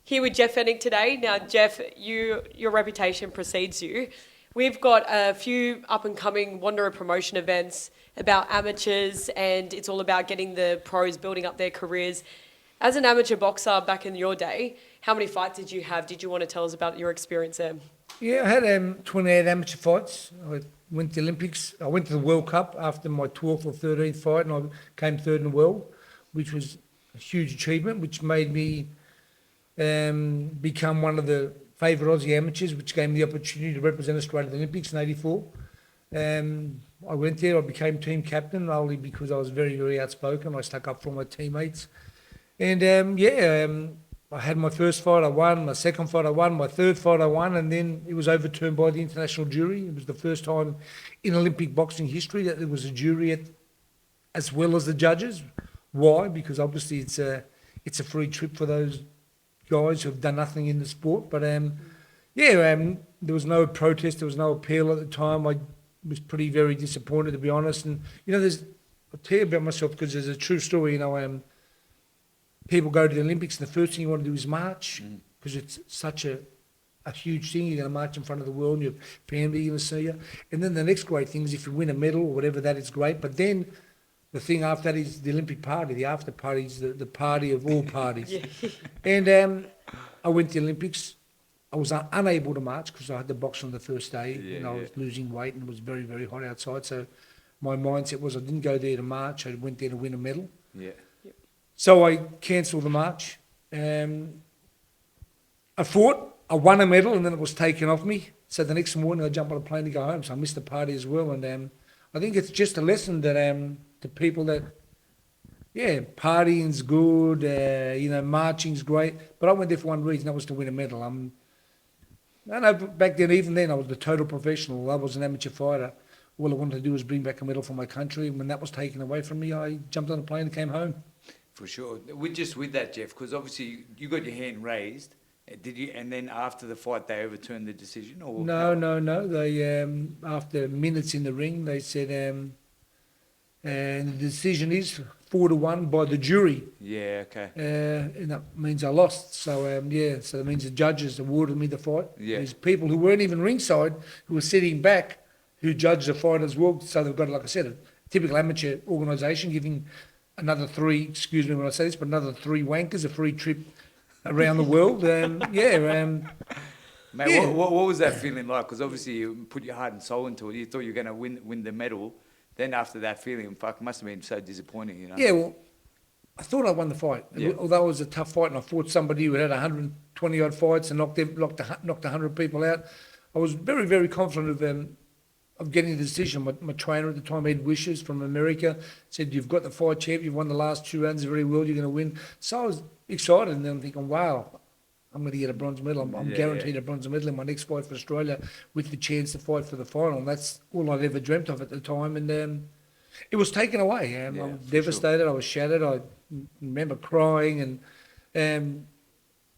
Here with Jeff Fennech today. Now, Jeff, your reputation precedes you. We've got a few up-and-coming Wanderer promotion events about amateurs, and it's all about getting the pros building up their careers. As an amateur boxer back in your day, how many fights did you have? Did you want to tell us about your experience there? Yeah, I had 28 amateur fights. I went to the Olympics. I went to the World Cup after my 12th or 13th fight, and I came third in the world, which was a huge achievement, which made me become one of the favourite Aussie amateurs, which gave me the opportunity to represent Australia at the Olympics in '84. I went there, I became team captain, only because I was very, very outspoken. I stuck up for my teammates. And I had my first fight, I won. My second fight, I won. My third fight, I won. And then it was overturned by the international jury. It was the first time in Olympic boxing history that there was a jury as well as the judges. Why? Because obviously it's a free trip for those guys who have done nothing in the sport. But there was no protest, there was no appeal at the time. I was very disappointed, to be honest. And I'll tell you about myself because there's a true story. People go to the Olympics and the first thing you want to do is march because it's such a huge thing. You're going to march in front of the world and your family are going to see you. And then the next great thing is if you win a medal or whatever, that is great. But then the thing after that is the Olympic party. The after party is the party of all parties. Yeah. And I went to the Olympics. I was unable to march because I had the box on the first day and I was losing weight and it was very, very hot outside. So my mindset was I didn't go there to march. I went there to win a medal. Yeah. So I cancelled the march. I fought, I won a medal and then it was taken off me. So the next morning I jumped on a plane to go home. So I missed the party as well. And I think it's just a lesson that to people that, partying's good, marching's great. But I went there for one reason, that was to win a medal. I know back then, even then, I was a total professional. I was an amateur fighter. All I wanted to do was bring back a medal for my country. And when that was taken away from me, I jumped on a plane and came home. For sure. With that, Jeff, because obviously you got your hand raised. Did you? And then after the fight, they overturned the decision? Or No. They after minutes in the ring, they said, and the decision is 4-1 by the jury. Yeah. Okay. And that means I lost. So so that means the judges awarded me the fight. Yeah. There's people who weren't even ringside who were sitting back who judged the fight as well. So they've got, like I said, a typical amateur organisation giving another three, excuse me when I say this, but another three wankers a free trip around the world. Mate, what was that feeling like? Because obviously you put your heart and soul into it. You thought you were going to win the medal. Then after that feeling, it must have been so disappointing, you know? Yeah, well, I thought I won the fight. Yeah. Although it was a tough fight and I fought somebody who had 120-odd fights and knocked 100 people out, I was very, very confident of getting the decision. My trainer at the time, Ed Wishes from America, said, you've got the fight champ, you've won the last 2 rounds very well, you're going to win. So I was excited and then I'm thinking, wow, I'm going to get a bronze medal. I'm guaranteed a bronze medal in my next fight for Australia with the chance to fight for the final. And that's all I'd ever dreamt of at the time. And it was taken away. I was devastated. Sure. I was shattered. I remember crying and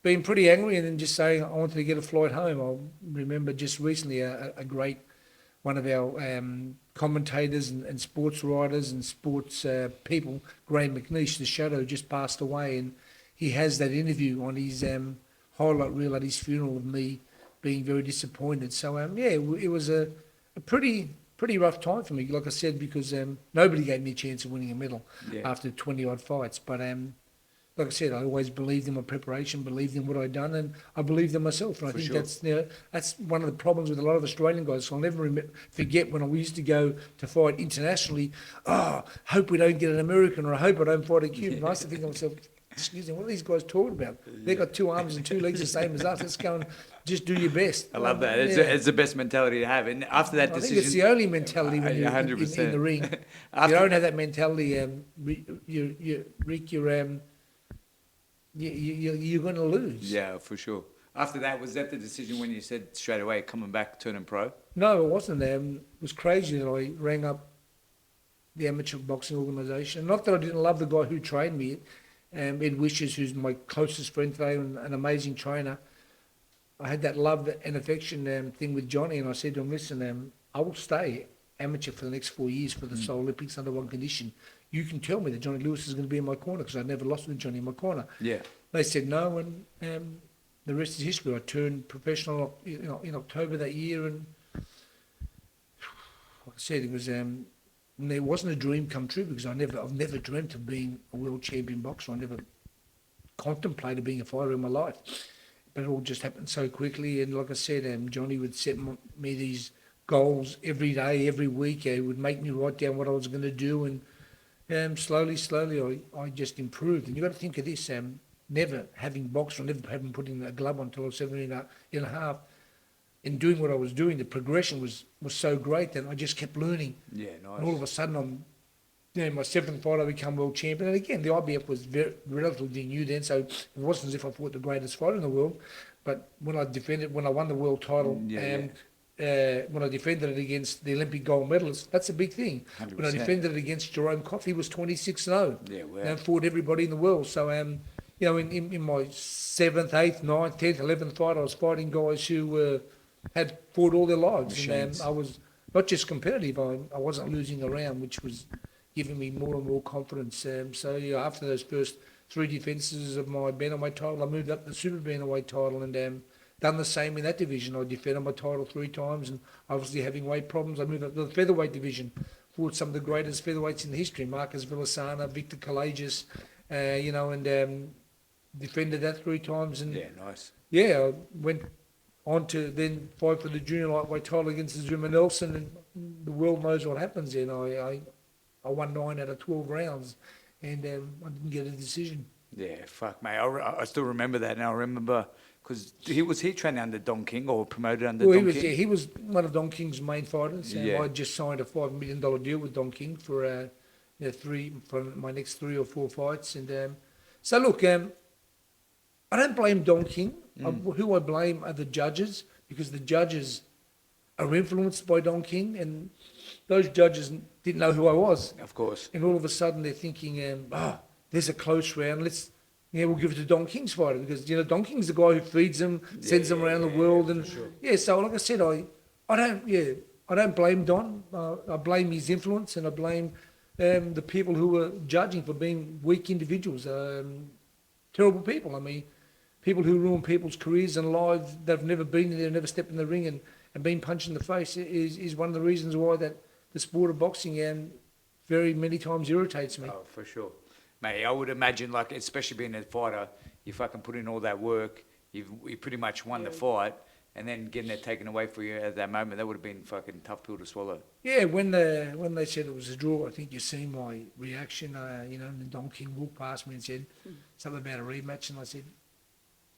being pretty angry and then just saying I wanted to get a flight home. I remember just recently a great one of our commentators and sports writers and sports people, Graham McNeish, the Shadow, just passed away, and he has that interview on his highlight reel at his funeral of me being very disappointed. So it was a pretty rough time for me, like I said, because nobody gave me a chance of winning a medal after 20-odd fights. But like I said, I always believed in my preparation, believed in what I'd done, and I believed in myself. And I think that's one of the problems with a lot of Australian guys. So I'll never forget when I used to go to fight internationally, hope we don't get an American, or I hope I don't fight a Cuban. I used to think to myself, excuse me, what are these guys talking about? They've got 2 arms and 2 legs the same as us. Let's go and just do your best. I love that. It's the best mentality to have. And after that decision... I think it's the only mentality when you're in the ring. If you don't have that mentality, Rick, you're going to lose. Yeah, for sure. After that, was that the decision when you said straight away, coming back, turning pro? No, it wasn't. It was crazy that I rang up the amateur boxing organisation. Not that I didn't love the guy who trained me, Ed Wishes, who's my closest friend today and an amazing trainer. I had that love and affection thing with Johnny, and I said to him, listen, I will stay amateur for the next 4 years for the Seoul Olympics under one condition. You can tell me that Johnny Lewis is going to be in my corner, because I'd never lost with Johnny in my corner. Yeah. They said no, and the rest is history. I turned professional in October that year, and like I said, it was it wasn't a dream come true because I've never dreamt of being a world champion boxer. I never contemplated being a fighter in my life, but it all just happened so quickly. And like I said, Johnny would set me these goals every day, every week. He would make me write down what I was going to do, and slowly, I just improved. And you got to think of this: never having boxed or never having put in a glove on until I was 17 and a half. In doing what I was doing, the progression was so great that I just kept learning. Yeah, nice. And all of a sudden, my seventh fight, I become world champion. And again, the IBF was relatively new then, so it wasn't as if I fought the greatest fighter in the world. But when I won the world title, when I defended it against the Olympic gold medalist, that's a big thing. 100%. When I defended it against Jerome Coffey, he was 26-0. Yeah, wow. And fought everybody in the world. So, in my 7th, 8th, 9th, 10th, 11th fight, I was fighting guys who had fought all their lives. Machines. And I was not just competitive, I wasn't losing around, which was giving me more and more confidence. So after those first 3 defences of my bantamweight title, I moved up to the super bantamweight title and done the same in that division. I defended my title 3 times, and obviously having weight problems, I moved up to the featherweight division, fought some of the greatest featherweights in history, Marcus Villasana, Victor Kalages, and defended that 3 times. And Yeah, nice. I went on to then fight for the junior lightweight title against Zuma Nelson, and the world knows what happens then. I won 9 out of 12 rounds, and I didn't get a decision. Yeah, fuck, mate. I still remember that, and I remember because he training under Don King or promoted under Don King. He was one of Don King's main fighters. Yeah. I just signed a $5 million deal with Don King for my next 3 or 4 fights, and so look, I don't blame Don King. Who I blame are the judges, because the judges are influenced by Don King, and those judges didn't know who I was. Of course. And all of a sudden they're thinking, there's a close round. We'll give it to Don King's fighter, because Don King's the guy who feeds them, sends them around the world, and so like I said, I don't blame Don. I blame his influence, and I blame the people who are judging for being weak individuals, terrible people. I mean, people who ruin people's careers and lives that have never been in there, never stepped in the ring and been punched in the face is one of the reasons why that the sport of boxing very many times irritates me. Oh, for sure. Mate, I would imagine, like, especially being a fighter, you fucking put in all that work, you pretty much won the fight, and then getting it taken away for you at that moment, that would have been fucking tough pill to swallow. Yeah, when they said it was a draw, I think you seen my reaction, and Don King walked past me and said something about a rematch, and I said,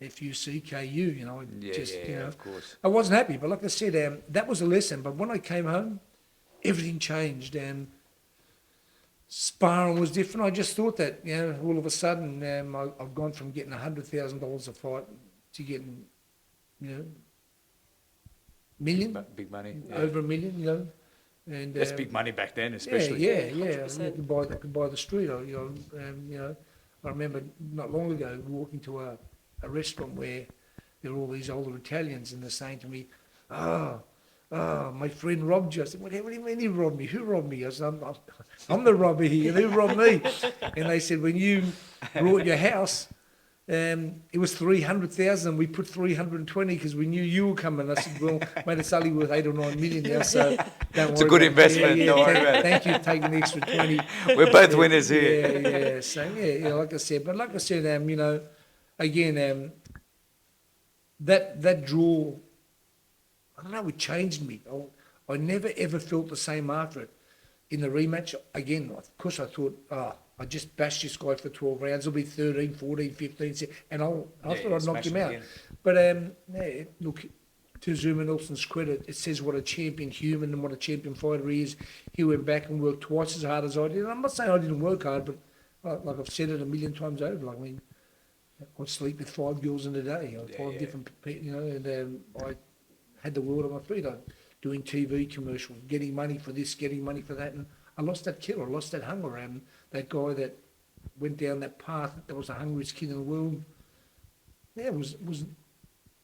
FUCKU, Of course. I wasn't happy, but like I said, that was a lesson. But when I came home, everything changed, and sparring was different. I just thought that, all of a sudden, I've gone from getting $100,000 a fight to getting, million, Big money. Yeah. over $1 million, and That's big money back then, especially. Yeah. 100%. I could buy the street. I remember not long ago walking to a restaurant where there were all these older Italians, and they're saying to me, my friend robbed you. I said, what do you mean he robbed me? Who robbed me? I said, I'm the robber here, and who robbed me? And they said, when you brought your house, it was 300,000, and we put 320 because we knew you were coming. I said, well, mate, it's only worth 8 or 9 million now, so don't It's a worry good about it. investment, don't worry about it. Thank you for taking the extra 20. We're both winners here. Yeah. So, like I said, again, that draw, I don't know, it changed me. I never ever felt the same after it. In the rematch, again, of course I thought, I just bashed this guy for 12 rounds, it'll be 13, 14, 15, and I thought I'd knocked him out. Again. But look, to Zuma Nelson's credit, it says what a champion human and what a champion fighter he is. He went back and worked twice as hard as I did. And I'm not saying I didn't work hard, but like I've said it a million times over, like, I mean, I'd sleep with 5 girls in a day, different people, and I had the world at my feet. Doing TV commercials, getting money for this, getting money for that, and I lost that killer, I lost that hunger, and that guy that went down that path, that was the hungriest kid in the world, was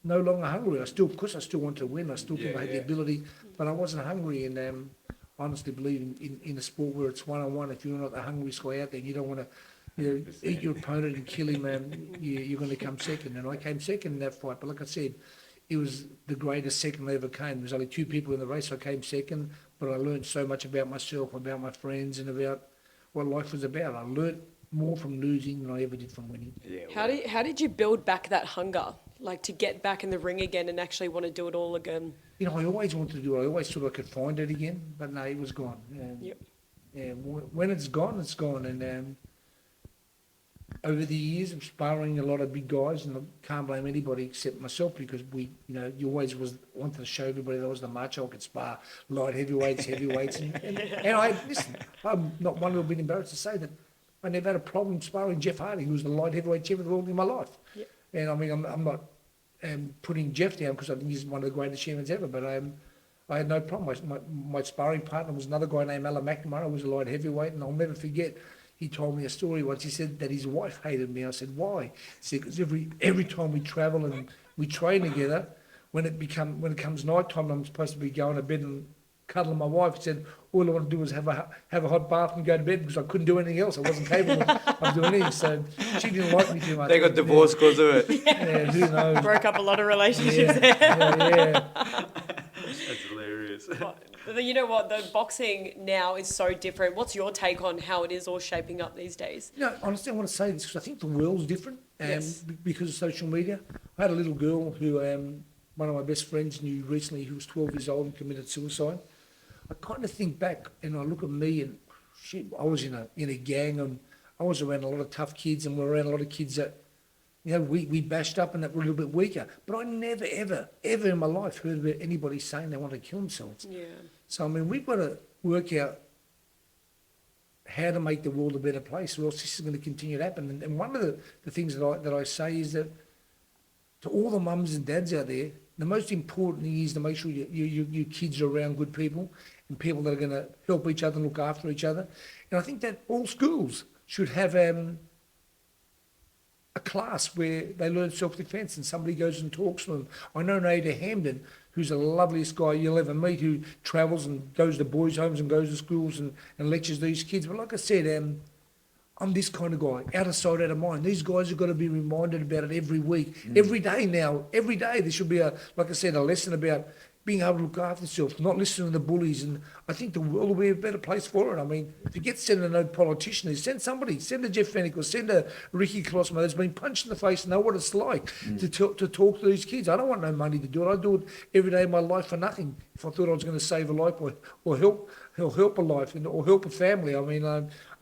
no longer hungry. Of course I still want to win, I still think I had the ability, but I wasn't hungry, and I honestly believe in a sport where it's one-on-one, if you're not the hungriest guy out there, and you don't want to eat your opponent and kill him, you're going to come second. And I came second in that fight. But like I said, it was the greatest second I ever came. There was only 2 people in the race. I came second, but I learned so much about myself, about my friends, and about what life was about. I learned more from losing than I ever did from winning. Yeah, How did you build back that hunger, like to get back in the ring again and actually want to do it all again? You know, I always wanted to do it. I always thought I could find it again, but no, it was gone. Yep. When it's gone, it's gone. And over the years of sparring a lot of big guys, and I can't blame anybody except myself, because you always wanted to show everybody that I was the macho. I could spar light heavyweights, and I'm not one little bit embarrassed to say that I never had a problem sparring Jeff Hardy, who was the light heavyweight champion of the world in my life. Yep. And I mean, I'm not putting Jeff down because I think he's one of the greatest champions ever, but I had no problem. My sparring partner was another guy named Alan McNamara, who was a light heavyweight, and I'll never forget. He told me a story once. He said that his wife hated me. I said, why? He said, because every time we travel and we train together, when it comes night time, I'm supposed to be going to bed and cuddling my wife. He said, all I want to do is have a hot bath and go to bed, because I couldn't do anything else. I wasn't capable of doing anything. So she didn't like me too much. They got divorced because of it. Yeah, who knows? Broke up a lot of relationships. Yeah. That's hilarious. But you know what? The boxing now is so different. What's your take on how it is all shaping up these days? You know, honestly, I want to say this because I think the world's different Yes. because of social media. I had a little girl who one of my best friends knew recently, who was 12 years old and committed suicide. I kind of think back and I look at me and shit, I was in a gang, and I was around a lot of tough kids, and we were around a lot of kids that, you know, we bashed up and that were a little bit weaker. But I never, ever, ever in my life heard about anybody saying they want to kill themselves. Yeah. So, I mean, we've got to work out how to make the world a better place, or else this is going to continue to happen. And one of the things that I say is that to all the mums and dads out there, the most important thing is to make sure your kids are around good people and people that are going to help each other and look after each other. And I think that all schools should have a class where they learn self-defence and somebody goes and talks to them. I know Nader Hamden, who's the loveliest guy you'll ever meet, who travels and goes to boys' homes and goes to schools and lectures these kids. But like I said, I'm this kind of guy, out of sight, out of mind. These guys have got to be reminded about it every week, every day now. Every day there should be, like I said, a lesson about being able to look after yourself, not listening to the bullies. And I think the world will be a better place for it. I mean, forget sending no politician, send somebody, send a Jeff Fennech or send a Ricky Colosimo that's been punched in the face and know what it's like to talk to these kids. I don't want no money to do it. I do it every day of my life for nothing. If I thought I was going to save a life or help a life or help a family. I mean,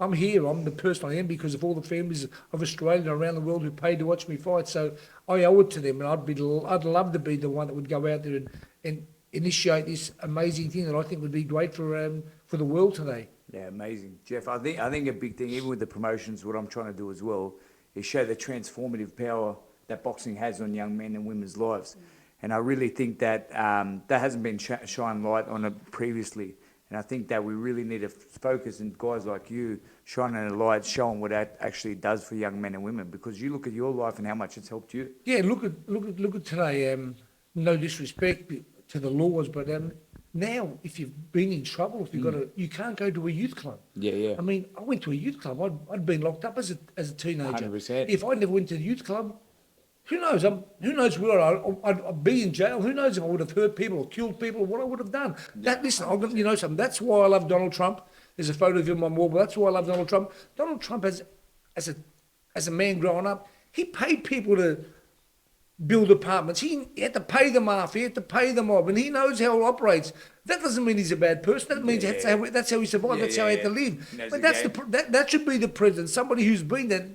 I'm here. I'm the person I am because of all the families of Australia and around the world who paid to watch me fight. So I owe it to them, and I'd love to be the one that would go out there and initiate this amazing thing that I think would be great for the world today. Yeah, amazing, Jeff. I think a big thing, even with the promotions, what I'm trying to do as well, is show the transformative power that boxing has on young men and women's lives. And I really think that that hasn't been shined light on it previously. And I think that we really need to focus, and guys like you shining a light, showing what that actually does for young men and women. Because you look at your life and how much it's helped you. Yeah, look at today. No disrespect to the laws, but now if you've been in trouble, if you can't go to a youth club. Yeah. I mean, I went to a youth club. I'd been locked up as a teenager. 100%. If I never went to the youth club, who knows? Who knows where I'd be in jail? Who knows if I would have hurt people or killed people or what I would have done? Listen, I'm gonna, you know something. That's why I love Donald Trump. There's a photo of him on my wall, but that's why I love Donald Trump. Donald Trump, as a man growing up, he paid people to build apartments. He had to pay them off. He had to pay them off, and he knows how it operates. That doesn't mean he's a bad person. That means that's how he survived. That's how he had to live. But that should be the president, somebody who's been there.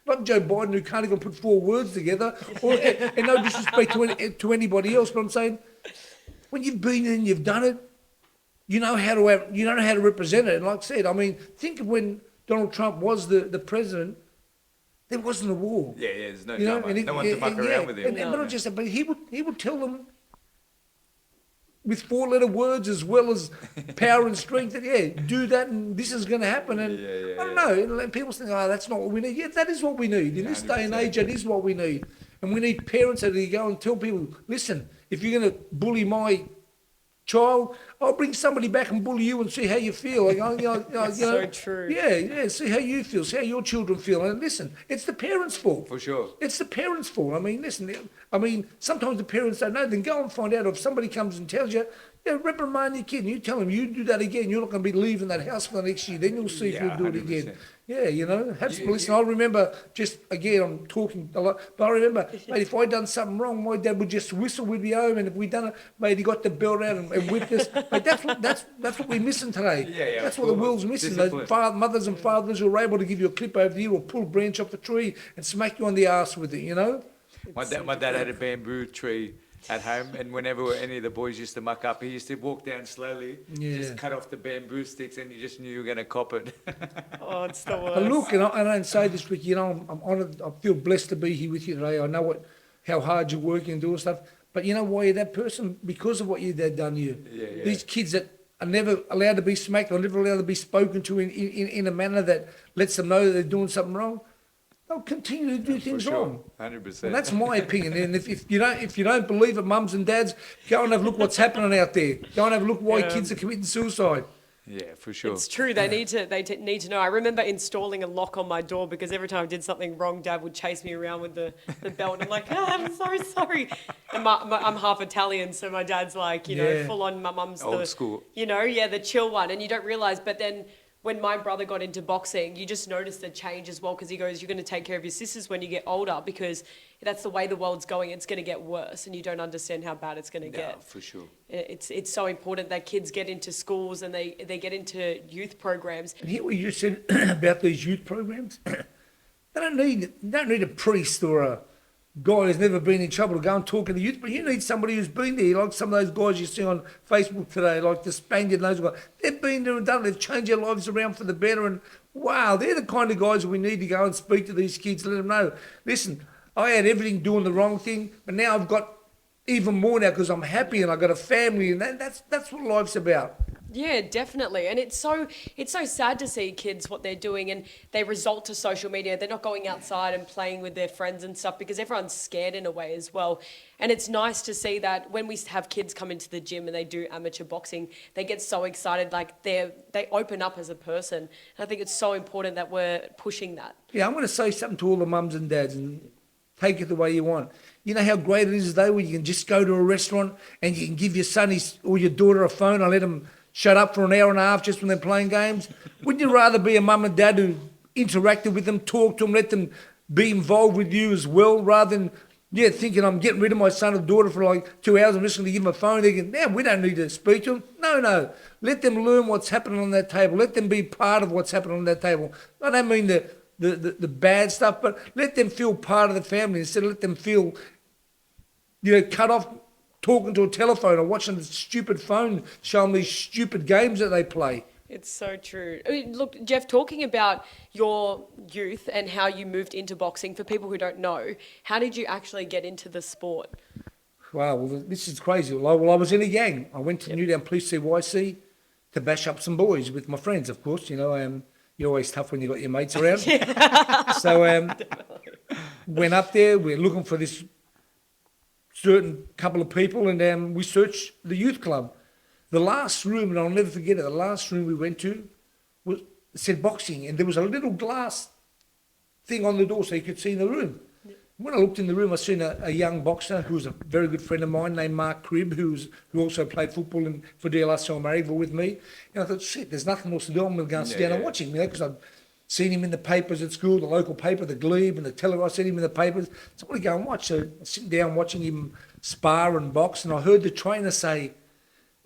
Not Joe Biden, who can't even put 4 words together, and no disrespect to anybody else. But I'm saying, when you've been in and you've done it, you know how to represent it. And like I said, I mean, think of when Donald Trump was the president. There wasn't a war. Yeah, there's no drama. No one to fuck around with him. But not just that, but he would tell them with 4-letter words as well as power and strength that, do that and this is going to happen. And I don't know, and people think, that's not what we need. Yeah, that is what we need. In this day and age, that is what we need. And we need parents that go and tell people, listen, if you're going to bully my child, I'll bring somebody back and bully you and see how you feel. Like, So true. Yeah, see how you feel, see how your children feel. And listen, it's the parents' fault. For sure. It's the parents' fault. I mean, listen, sometimes the parents don't know. Then go and find out. If somebody comes and tells you, yeah, reprimand your kid, and you tell them, you do that again, you're not going to be leaving that house for the next year. Then you'll see if you'll do it again. 100%. Yeah, listen, I remember, just again, I'm talking a lot, but I remember, mate, if I'd done something wrong, my dad would just whistle, we'd be home, and if we'd done it, mate, he got the belt out and whipped us. Mate, that's what we're missing today. Yeah, that's of what the course. world's missing. Discipline. Those mothers and fathers who are able to give you a clip over the ear or pull a branch off the tree and smack you on the arse with it, My dad had a bamboo tree at home, and whenever any of the boys used to muck up, he used to walk down slowly, just cut off the bamboo sticks, and you just knew you were going to cop it. Oh, it's the worst. But look, and I don't say this, Ricky, I'm honoured, I feel blessed to be here with you today. I know how hard you're working and doing stuff, but you know why you're that person? Because of what your dad done to you. Yeah. These kids that are never allowed to be smacked or never allowed to be spoken to in a manner that lets them know that they're doing something wrong, they'll continue to do things wrong. 100%. Well, that's my opinion. And if you don't believe it, mums and dads, go and have a look what's happening out there. Go and have a look why kids are committing suicide. Yeah, for sure. It's true. They need to know. I remember installing a lock on my door because every time I did something wrong, Dad would chase me around with the belt. And I'm like, I'm so sorry. And I'm half Italian, so my dad's like, full on. My mum's Old school. The chill one. And you don't realise, but then when my brother got into boxing, you just notice the change as well, because he goes, you're going to take care of your sisters when you get older, because that's the way the world's going. It's going to get worse, and you don't understand how bad it's going to get. For sure. It's so important that kids get into schools and they get into youth programs. And hear what you just said about these youth programs. They don't need a priest or a guy who's never been in trouble to go and talk to the youth, but you need somebody who's been there, like some of those guys you see on Facebook today, like the Spaniard and those guys. They've been there and done it. They've changed their lives around for the better, and wow, they're the kind of guys we need to go and speak to these kids, let them know, listen, I had everything doing the wrong thing, but now I've got even more now because I'm happy and I've got a family, and that's what life's about. Yeah, definitely. And it's so sad to see kids, what they're doing, and they resort to social media. They're not going outside and playing with their friends and stuff because everyone's scared in a way as well. And it's nice to see that when we have kids come into the gym and they do amateur boxing, they get so excited, like they open up as a person. And I think it's so important that we're pushing that. Yeah, I'm going to say something to all the mums and dads, and take it the way you want. You know how great it is today when you can just go to a restaurant and you can give your son or your daughter a phone and let them shut up for an hour and a half just when they're playing games? Wouldn't you rather be a mum and dad who interacted with them, talked to them, let them be involved with you as well, rather than thinking I'm getting rid of my son or daughter for like 2 hours, I'm just going to give them a phone, thinking, we don't need to speak to them. No. Let them learn what's happening on that table. Let them be part of what's happening on that table. I don't mean the bad stuff, but let them feel part of the family instead of let them feel, cut off talking to a telephone or watching the stupid phone showing these stupid games that they play. It's so true. I mean, look, Jeff, talking about your youth and how you moved into boxing, for people who don't know, how did you actually get into the sport? Wow, well, this is crazy. Well, I was in a gang. I went to Newtown Police CYC to bash up some boys with my friends, of course. You're always tough when you got your mates around. So went up there. We're looking for this certain couple of people, and we searched the youth club. The last room, and I'll never forget it, the last room we went to said boxing, and there was a little glass thing on the door so you could see in the room. When I looked in the room, I seen a young boxer who was a very good friend of mine named Mark Cribb, who also played football for DLR Marrieville with me. And I thought, shit, there's nothing else to do. I'm going to go and sit down and watch him, because I'd seen him in the papers at school, the local paper, the Glebe and the Telegraph. I seen him in the papers. So I want to go and watch. So I'm sitting down watching him spar and box, and I heard the trainer say,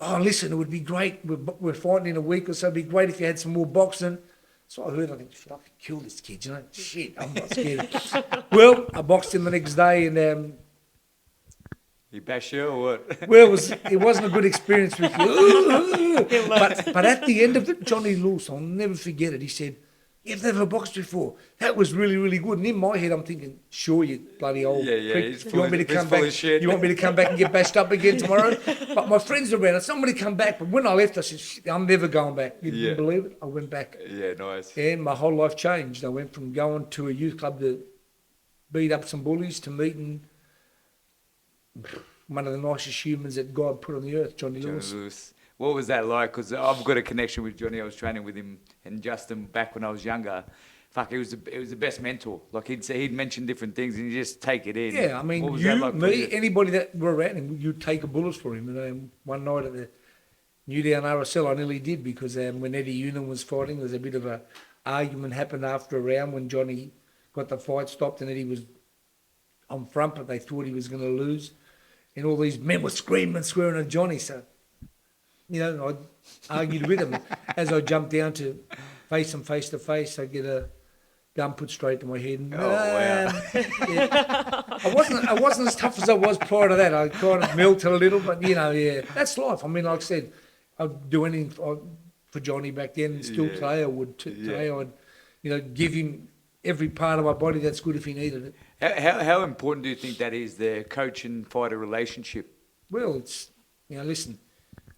"Oh, listen, it would be great. We're fighting in a week or so. It'd be great if you had some more boxing." So I heard, I think, shit, I could kill this kid, Shit, I'm not scared. Well, I boxed him the next day, and he bashed you or what? well, it wasn't a good experience with you. but at the end of it, Johnny Lewis, I'll never forget it. He said, "You've never boxed before. That was really, really good." And in my head, I'm thinking, "Sure, you bloody old prick. You want me to come back? You want me to come back and get bashed up again tomorrow?" But my friends are around. Somebody come back. But when I left, I said, "Shit, I'm never going back." You didn't believe it? I went back. Yeah, nice. And my whole life changed. I went from going to a youth club to beat up some bullies to meeting one of the nicest humans that God put on the earth, Johnny Johnny Lewis. Lewis. What was that like? Because I've got a connection with Johnny. I was training with him and Justin back when I was younger. Fuck, it was the best mentor. Like he'd mention different things and you just take it in. Yeah, I mean, What was that you, like for me, you? anybody that were around him, you'd take a bullet for him. And one night at the Newtown RSL, I nearly did because when Eddie Unan was fighting, there was a bit of a argument happened after a round when Johnny got the fight stopped and Eddie was on front, but they thought he was going to lose. And all these men were screaming and swearing at Johnny. So, I argued with him. As I jumped down to face him face to face, I get a gun put straight to my head. And, yeah. I wasn't as tough as I was prior to that. I kind of melted a little, but that's life. I mean, like I said, I'd do anything for Johnny back then, and still today I would. Today I'd, give him every part of my body that's good if he needed it. How important do you think that is, the coach and fighter relationship? Well, it's listen.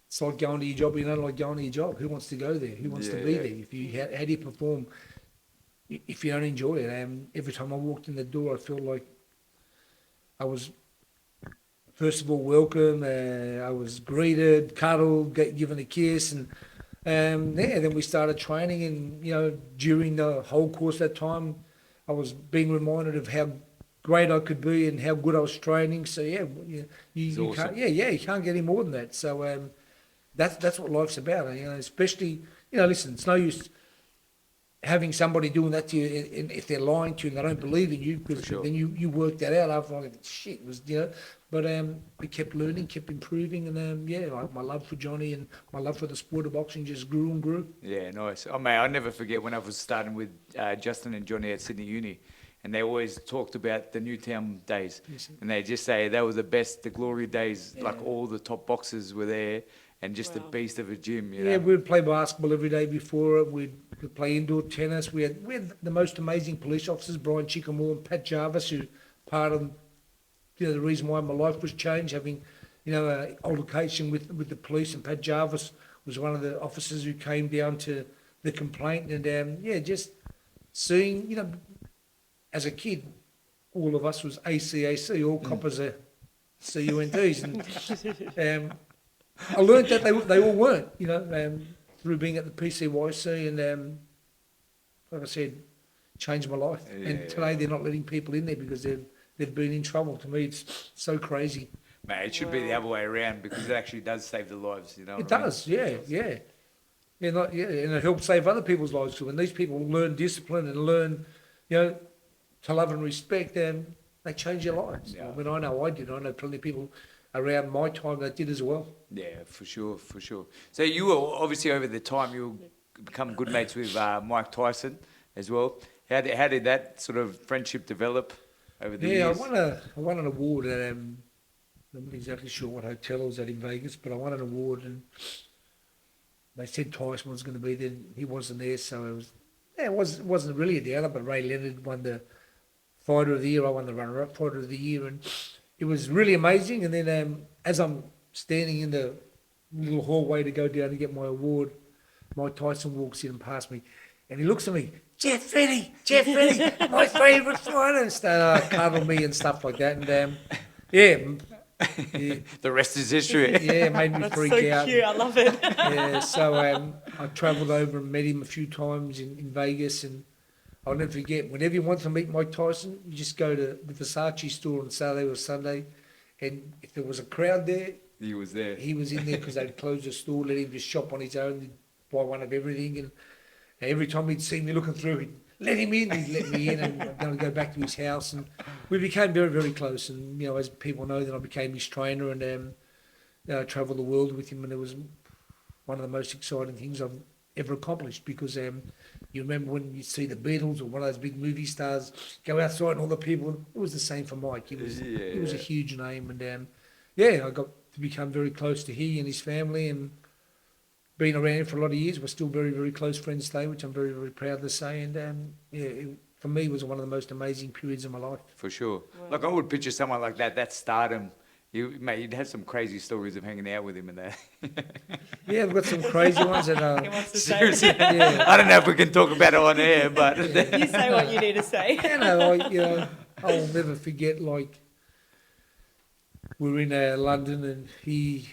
It's like going to your job. You don't like going to your job. Who wants to go there? Who wants to be there? If you how do you perform? If you don't enjoy it, every time I walked in the door, I felt like I was, first of all, welcome. I was greeted, cuddled, given a kiss, and then we started training. And during the whole course of that time, I was being reminded of how great I could be and how good I was training. So you awesome. you can't get any more than that. So that's what life's about. Especially listen, it's no use having somebody doing that to you, and if they're lying to you and they don't believe in you, because then you work that out after. Like, shit, was But we kept learning, kept improving, and my love for Johnny and my love for the sport of boxing just grew and grew. Yeah, nice. Oh mate, I'll never forget when I was starting with Justin and Johnny at Sydney Uni, and they always talked about the Newtown days, and they just say they were the best, the glory days. Yeah. Like all the top boxers were there. And just a beast of a gym, Yeah, we'd play basketball every day before it. We'd play indoor tennis. We had the most amazing police officers, Brian Chickamore and Pat Jarvis, who part of the reason why my life was changed, having an altercation with the police. And Pat Jarvis was one of the officers who came down to the complaint. And just seeing, as a kid, all of us was ACAC, all coppers are CUNTs, and I learned that they all weren't, through being at the PCYC, and like I said, changed my life. Yeah. And today they're not letting people in there because they've been in trouble. To me, it's so crazy. Mate, it should be the other way around because it actually does save the lives. It does, yeah. And it helps save other people's lives too. When these people learn discipline and learn, to love and respect, they change their lives. Yeah. I mean, I know I did. I know plenty of people around my time that did as well. Yeah, for sure. So you were obviously over the time you become good mates with Mike Tyson as well. How did that sort of friendship develop over the years? Yeah, I won an award at I'm not exactly sure what hotel I was at in Vegas, but I won an award and they said Tyson was going to be there. He wasn't there, so it wasn't really a downer. But Ray Leonard won the Fighter of the Year. I won the runner-up Fighter of the Year, and it was really amazing. And then as I'm standing in the little hallway to go down to get my award, Mike Tyson walks in and past me, and he looks at me, Jeff Fennech, my favourite fighter, and started cuddling me and stuff like that. And the rest is history. Yeah, it made me freak out. That's so cute. I love it. Yeah, so I travelled over and met him a few times in Vegas, and I'll never forget, whenever you want to meet Mike Tyson, you just go to the Versace store on Saturday or Sunday, and if there was a crowd there, he was there. He was in there because they'd close the store, let him just shop on his own, he'd buy one of everything, and every time he'd see me looking through, he'd let him in, he'd let me in, and I'm going to go back to his house, and we became very, very close, and as people know, then I became his trainer, and I travelled the world with him, and it was one of the most exciting things I've ever accomplished, because you remember when you see the Beatles or one of those big movie stars go outside and all the people, it was the same for Mike. He was a huge name, and I got to become very close to he and his family, and been around for a lot of years. We're still very, very close friends today, which I'm very, very proud to say, and for me, it was one of the most amazing periods of my life. For sure. Wow. Like I would picture someone like that stardom. You'd have some crazy stories of hanging out with him and that. Yeah, we've got some crazy ones. And, he wants to seriously, yeah. I don't know if we can talk about it on air, but you say what you need to say. I'll never forget. Like we were in London, and he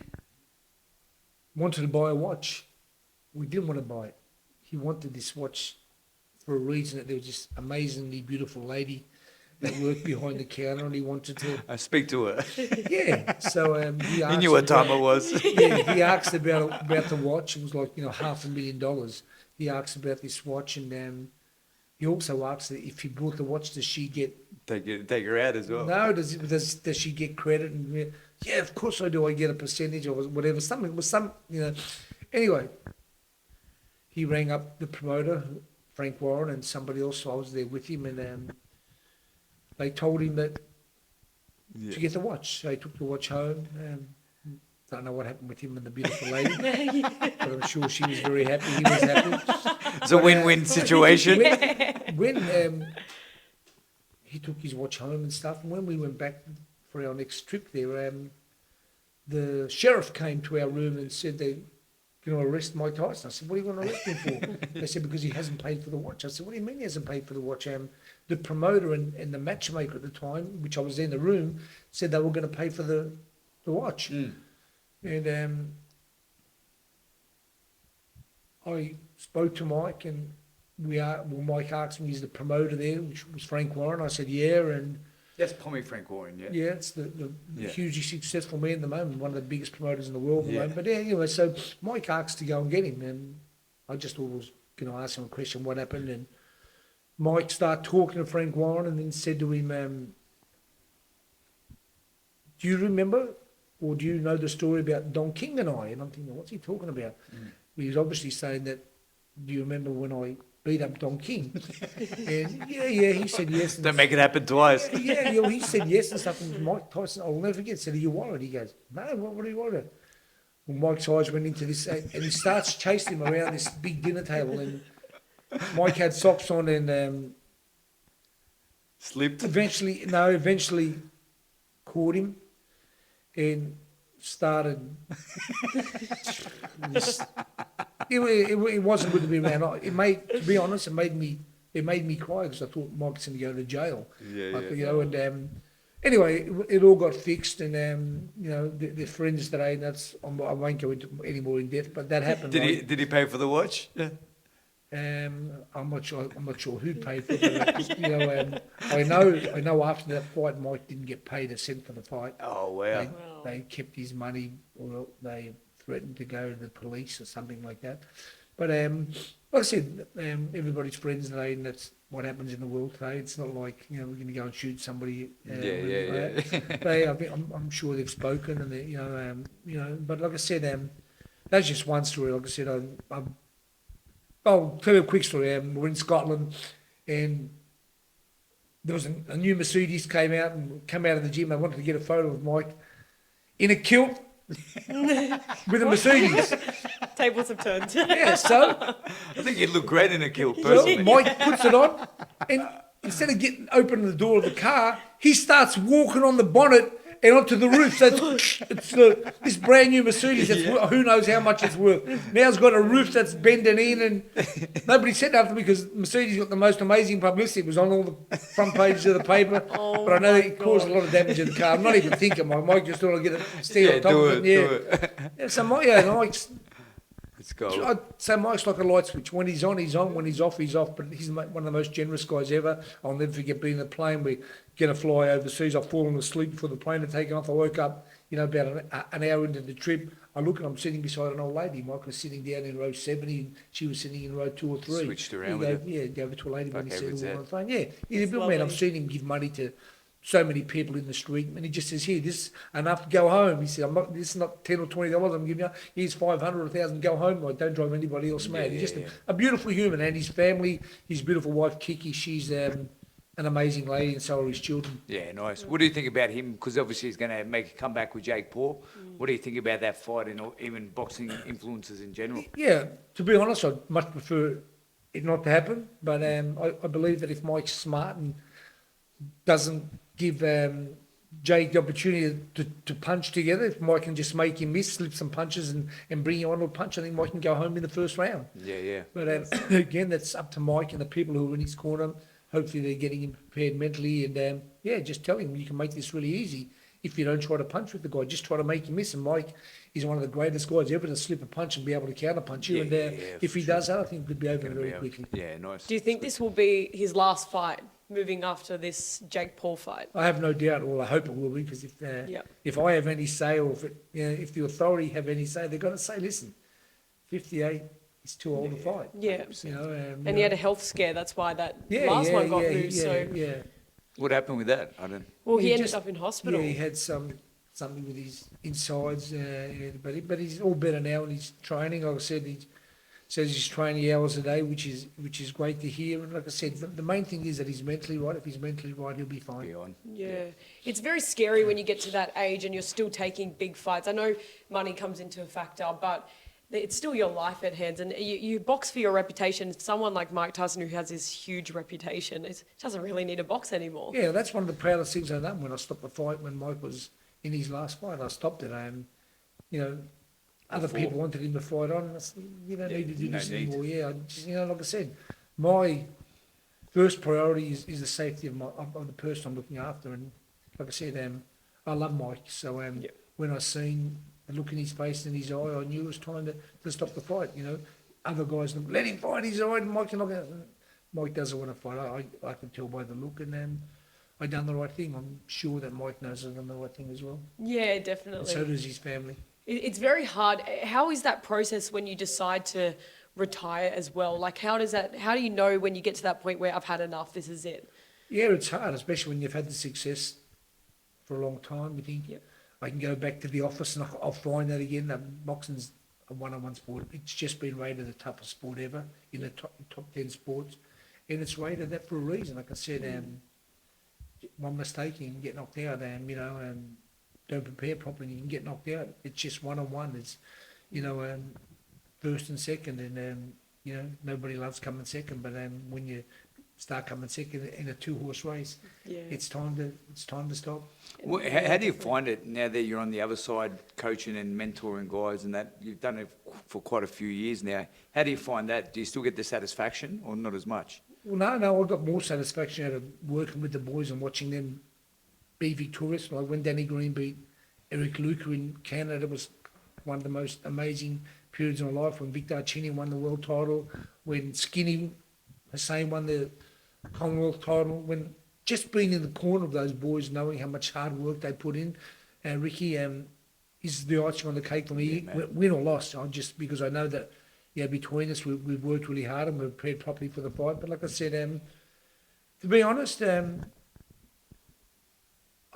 wanted to buy a watch. We didn't want to buy it. He wanted this watch for a reason, that there was this amazingly beautiful lady that worked behind the counter, and he wanted to. I speak to her. Yeah. So he asked. He knew what time it was. Yeah, he asked about the watch. It was like, $500,000. He asked about this watch, and he also asked that if he bought the watch, does she get? Take her out as well. No, does she get credit? And yeah, of course I do. I get a percentage or whatever. Something was Anyway, he rang up the promoter, Frank Warren, and somebody else. So I was there with him, and they told him that to get the watch. So he took the watch home. Don't know what happened with him and the beautiful lady, but I'm sure she was very happy. He was happy. It's a win-win situation. When he took his watch home and stuff, and when we went back for our next trip there, the sheriff came to our room and said they're going to arrest Mike Tyson. I said, what are you going to arrest him for? They said, because he hasn't paid for the watch. I said, what do you mean he hasn't paid for the watch? The promoter and the matchmaker at the time, which I was in the room, said they were going to pay for the watch. And I spoke to Mike, and Mike asked me, is the promoter there, which was Frank Warren. I said, yeah, and That's Pommy Frank Warren, yeah. yeah, it's the Yeah. hugely successful man at the moment, one of the biggest promoters in the world at the Yeah. moment. But yeah, anyway, so Mike asked to go and get him, and I just thought I was going to ask him a question, what happened, and Mike started talking to Frank Warren, and then said to him, do you remember, or do you know the story about Don King and I? And I'm thinking, what's he talking about? He was obviously saying that, do you remember when I beat up Don King? And yeah, he said yes. And Don't make it happen twice. yeah, he said yes and stuff. And Mike Tyson, I'll never forget, said, are you worried? He goes, no, what are you worried about? Well, Mike's eyes went into this, and he starts chasing him around this big dinner table. And Mike had socks on, and Slipped. eventually caught him and started. It wasn't good to be around. To be honest, it made me cry, because I thought Mike's going to go to jail. And anyway, it all got fixed, and they're friends today. And I won't go into any more in depth, but that happened. Did he pay for the watch? Yeah. I'm not sure who paid for it. I know after that fight, Mike didn't get paid a cent for the fight. Oh wow. They kept his money, or they threatened to go to the police or something like that. But like I said, everybody's friends today, and that's what happens in the world today. It's not like we're going to go and shoot somebody. I'm sure they've spoken, and But like I said, that's just one story. Like I said, I'll tell you a quick story. We're in Scotland, and there was a new Mercedes came out of the gym. They wanted to get a photo of Mike in a kilt with a Mercedes. Tables have turned. Yeah, so I think you'd look great in a kilt, personally. Mike puts it on, and instead of opening the door of the car, he starts walking on the bonnet and onto the roof. So it's this brand new Mercedes. Who knows how much it's worth. Now it's got a roof that's bending in, and nobody said nothing, because Mercedes got the most amazing publicity. It was on all the front pages of the paper. But I know it caused a lot of damage in the car. I'm not even thinking. Mike just thought I'd get it, stay on top of it. Yeah. So Mike's. Let's go. I'd say Mike's like a light switch. When he's on, he's on. When he's off, he's off. But he's one of the most generous guys ever. I'll never forget being in the plane. We're going to fly overseas. I've fallen asleep before the plane had taken off. I woke up, about an hour into the trip. I look and I'm sitting beside an old lady. Mike was sitting down in row 70, and she was sitting in row 2 or 3. Switched around with it. Yeah, go over to a lady when he said that. on the phone. Yeah, he's a good man. I've seen him give money to so many people in the street, and he just says, here, this is enough to go home. He said, this is not $10 or $20 I'm giving you. Here's 500 or 1,000, go home. Like, don't drive anybody else mad. He's just a beautiful human, and his family, his beautiful wife, Kiki, she's an amazing lady, and so are his children. Yeah, nice. What do you think about him? Because obviously he's going to make a comeback with Jake Paul. What do you think about that fight and even boxing influences in general? Yeah, to be honest, I'd much prefer it not to happen, but I believe that if Mike's smart and doesn't give Jake the opportunity to punch together, if Mike can just make him miss, slip some punches and bring you on to a punch, I think Mike can go home in the first round. Yeah. But again, that's up to Mike and the people who are in his corner. Hopefully they're getting him prepared mentally, and just tell him you can make this really easy. if you don't try to punch with the guy, just try to make him miss. And Mike is one of the greatest guys ever to slip a punch and be able to counter punch you. If he does that, I think it could be over very quickly. Yeah, nice. Do you think this will be his last fight, moving after this Jake Paul fight? I have no doubt, or I hope it will be, because if I have any say, or if the authority have any say, they're going to say, listen, 58 is too old to fight. Yeah. And he had a health scare. That's why that last one got moved. What happened with that? I don't. Well, he ended just- up in hospital. Yeah, he had something with his insides, but he's all better now, and he's training. Like I said, he says he's training hours a day, which is great to hear. And like I said, the main thing is that he's mentally right. If he's mentally right, he'll be fine. Be on. Yeah. It's very scary when you get to that age and you're still taking big fights. I know money comes into a factor, but it's still your life at hand, and you box for your reputation. Someone like Mike Tyson, who has this huge reputation, doesn't really need a box anymore. Yeah, that's one of the proudest things I've done when I stopped the fight, when Mike was in his last fight. I stopped it, and, other people wanted him to fight on, and I said, you don't need to do this anymore. Yeah, like I said, my first priority is the safety of the person I'm looking after, and like I said, I love Mike, so when I seen the look in his face and his eye, I knew it was time to stop the fight. Other guys look, let him fight, he's all right, Mike doesn't want to fight. I can tell by the look, and I done the right thing. I'm sure that Mike knows I've done the right thing as well. Yeah, definitely. And so does his family. It's very hard. How is that process when you decide to retire as well? Like, how do you know when you get to that point where I've had enough, this is it? Yeah, it's hard, especially when you've had the success for a long time. You think, I can go back to the office and I'll find that again. Boxing's a one-on-one sport. It's just been rated the toughest sport ever in the top 10 sports. And it's rated that for a reason. Like I said, one mistake, you can get knocked out, and don't prepare properly, you can get knocked out. It's just one-on-one. It's, first and second, and, nobody loves coming second, but when you start coming second in a two-horse race, it's time to stop. Well, how do you find it now that you're on the other side, coaching and mentoring guys, and that you've done it for quite a few years now? How do you find that? Do you still get the satisfaction, or not as much? Well, no, I got more satisfaction out of working with the boys and watching them be victorious. Like when Danny Green beat Eric Luca in Canada, it was one of the most amazing periods of my life. When Victor Chini won the world title, when Skinny Hussein won the Commonwealth title, when just being in the corner of those boys, knowing how much hard work they put in, Ricky is the icing on the cake for me. Win or loss, because I know that between us we've worked really hard and we've prepared properly for the fight. But like I said, to be honest, I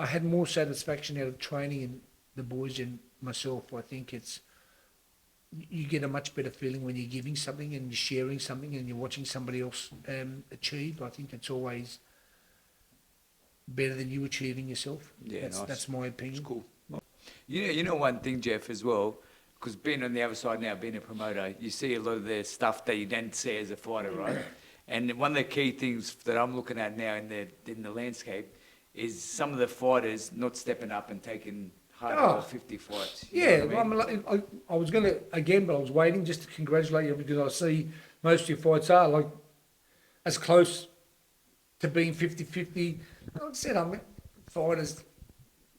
had more satisfaction out of training in the boys than myself. I think you get a much better feeling when you're giving something and you're sharing something and you're watching somebody else achieve. I think it's always better than you achieving yourself. Yeah, nice. That's my opinion. It's cool. You know one thing, Jeff, as well, because being on the other side now, being a promoter, you see a lot of the stuff that you don't see as a fighter, right? And one of the key things that I'm looking at now in the landscape is some of the fighters not stepping up and taking hard 50 fights. Yeah, I was going to, again, but I was waiting just to congratulate you, because I see most of your fights are like as close to being 50-50. Like I said, I'm fighters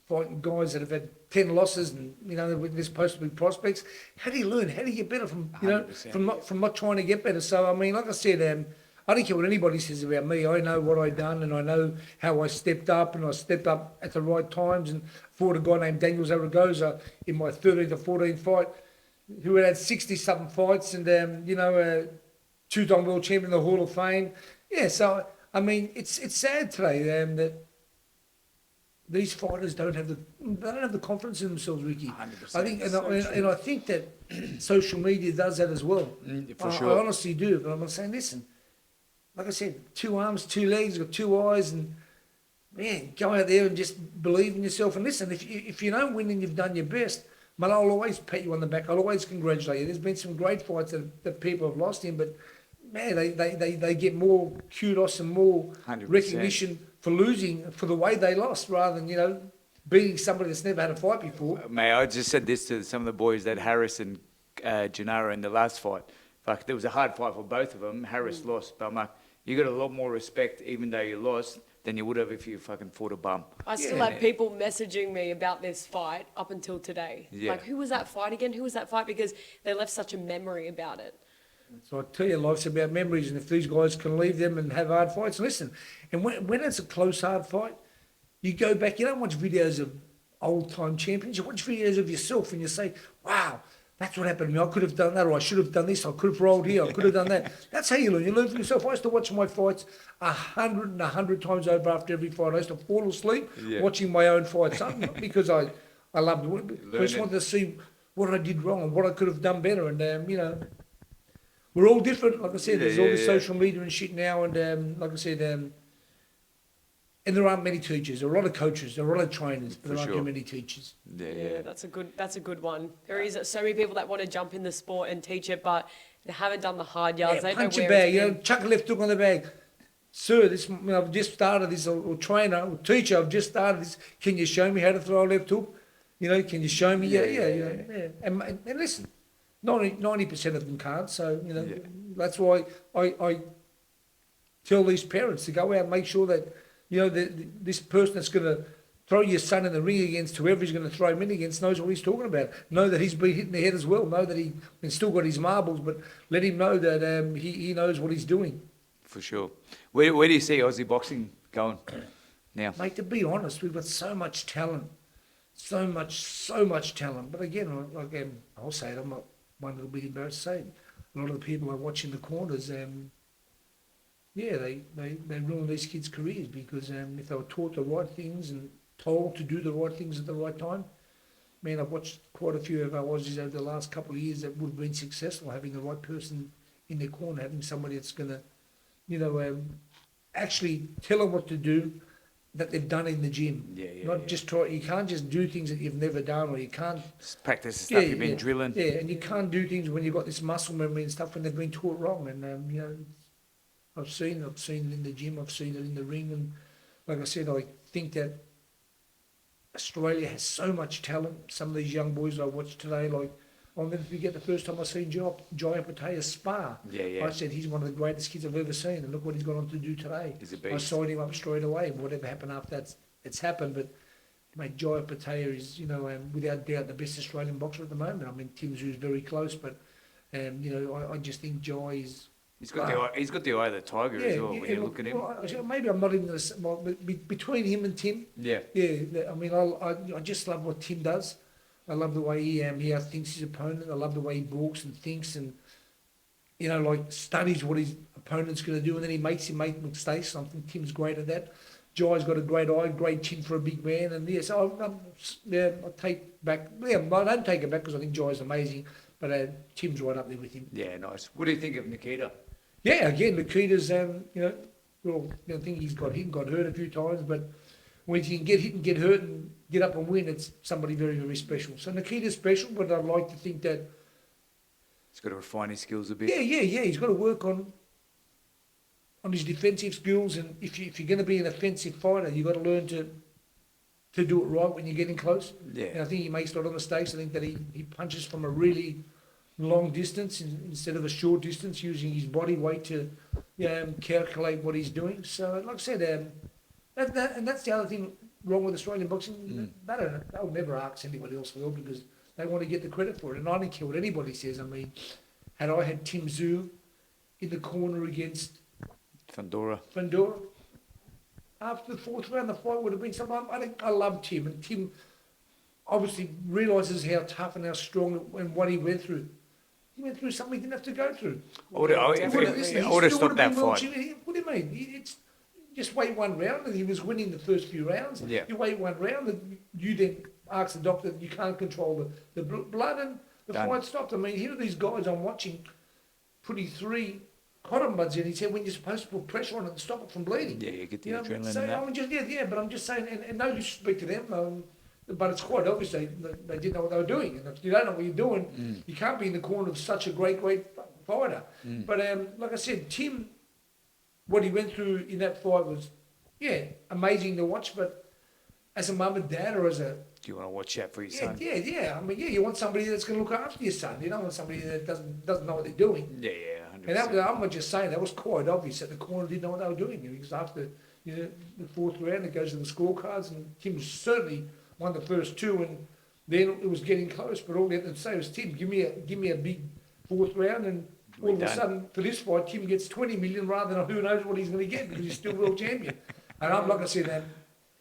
fighting guys that have had 10 losses, and they're supposed to be prospects. How do you learn? How do you get better from not trying to get better? So I mean, like I said, I don't care what anybody says about me. I know what I've done, and I know how I stepped up, and I stepped up at the right times, and fought a guy named Daniel Zaragoza in my 13th or 14th fight, who had 60-something fights, and two-time world champion in the Hall of Fame. Yeah, so I mean, it's sad today that these fighters don't have the confidence in themselves, Ricky. 100%. I think, and I think that social media does that as well. For sure. I honestly do, but I'm saying, listen, like I said, 2 arms, 2 legs, got 2 eyes, and man, go out there and just believe in yourself. And listen, if you don't win and you've done your best, man, I'll always pat you on the back. I'll always congratulate you. There's been some great fights that people have lost in, but man, they get more kudos and more 100%. recognition for losing, for the way they lost, rather than beating somebody that's never had a fight before. Mate, I just said this to some of the boys, that Harris and Gennaro in the last fight. There was a hard fight for both of them. Harris lost, but I'm like, you got a lot more respect, even though you lost, than you would have if you fucking fought a bum. I still Yeah. have people messaging me about this fight up until today. Yeah. Like, who was that fight again? Who was that fight? Because they left such a memory about it. So I tell you, life's about memories, and if these guys can leave them and have hard fights, listen. And when it's a close, hard fight, you go back. You don't watch videos of old-time champions. You watch videos of yourself, and you say, "Wow, that's what happened to me. I could have done that, or I should have done this. I could have rolled here. I could have done that." That's how you learn. You learn from yourself. I used to watch my fights 100 times over after every fight. I used to fall asleep watching my own fights, not because I loved it. I just wanted to see what I did wrong and what I could have done better. And you know. We're all different, like I said. There's all this social media and shit now, and like I said, and there aren't many teachers. There are a lot of coaches, there are a lot of trainers, but there aren't too many teachers. Yeah, that's a good one. There is so many people that want to jump in the sport and teach it, but they haven't done the hard yards. They Punch don't a know where bag, it's you know, been. chuck a left hook on the bag. Sir, this I've just started this, or trainer, or teacher, I've just started this. Can you show me how to throw a left hook? You know, can you show me? Yeah. And listen. 90% of them can't, so you know that's why I tell these parents to go out and make sure that you know this person that's going to throw your son in the ring against whoever he's going to throw him in against knows what he's talking about. Know that he's been hit in the head as well. Know that he's still got his marbles, but let him know that he knows what he's doing. For sure. Where do you see Aussie boxing going now? Mate, to be honest, we've got so much talent, so much talent. But again, I'll say it. I'm not one that'll be embarrassed to say it. A lot of the people I watch in the corners, they ruin these kids' careers because if they were taught the right things and told to do the right things at the right time, man, I've watched quite a few of our Aussies over the last couple of years that would have been successful, having the right person in their corner, having somebody that's going to, you know, actually tell them what to do, that they've done in the gym. Not just try. You can't just do things that you've never done, or you can't Just practice the stuff you've been drilling. Yeah, and you can't do things when you've got this muscle memory and stuff when they've been taught wrong. And you know, I've seen it in the gym, I've seen it in the ring, and like I said, I think that Australia has so much talent. Some of these young boys I watched today, like I'll never forget the first time I seen Jai Pattaya spar. I said he's one of the greatest kids I've ever seen, and look what he's gone on to do today. He's a beast. I signed him up straight away. Whatever happened after that, it's happened. But mate, Jai Pattaya is, you know, without doubt the best Australian boxer at the moment. I mean, Tim Zhu's very close, but you know, I just think Jai is. He's got the eye of the tiger as well. When you look at him. Well, maybe I'm not even going to. Well, between him and Tim. Yeah. I mean, I just love what Tim does. I love the way he outthinks his opponent. I love the way he walks and thinks and, you know, like studies what his opponent's going to do, and then he makes him make mistakes. I think Tim's great at that. Jai's got a great eye, great chin for a big man, and yes, I take back. Yeah, I don't take it back because I think Jai's amazing, but Tim's right up there with him. Yeah, nice. What do you think of Nikita? Yeah, again, Nikita's, you know, well, I think he's got hit and got hurt a few times, but when he can get hit and get hurt and get up and win, it's somebody very, very special. So Nikita's special, but I'd like to think that... He's got to refine his skills a bit. Yeah. He's got to work on his defensive skills, and if you're going to be an offensive fighter, you've got to learn to do it right when you're getting close. Yeah. And I think he makes a lot of mistakes. I think that he punches from a really long distance instead of a short distance, using his body weight to calculate what he's doing. So, like I said, and that's the other thing wrong with Australian boxing. They'll never ask anybody else for help because they want to get the credit for it. And I don't care what anybody says. I mean, had I had Tim Zhu in the corner against Fundora, after the fourth round, the fight would have been something. I love Tim, and Tim obviously realises how tough and how strong and what he went through. He went through something he didn't have to go through. I would have stopped that fight. What do you mean? It's just wait one round, and he was winning the first few rounds. Yeah. You wait one round, and you then ask the doctor that you can't control the blood, and the fight stopped. I mean, here are these guys I'm watching putting 3 cotton buds in his head when you're supposed to put pressure on it and stop it from bleeding. Yeah, you get the adrenaline so, in that. I mean, but I'm just saying, and no disrespect to them, but it's quite obvious they didn't know what they were doing. And if you don't know what you're doing, you can't be in the corner of such a great fighter. But like I said, Tim, what he went through in that fight was, amazing to watch. But as a mum and dad, or as a do you want to watch out for your son? Yeah. I mean, you want somebody that's going to look after your son. You don't want somebody that doesn't know what they're doing. Yeah, 100%. And I'm not just saying that was quite obvious that the corner didn't know what they were doing because after you know, the fourth round, it goes to the scorecards, and Tim certainly won the first two, and then it was getting close, but all they had to say was, Tim, give me a big fourth round, and all of a sudden, for this fight, Tim gets 20 million rather than who knows what he's going to get, because he's still world champion. And I'm, like I said,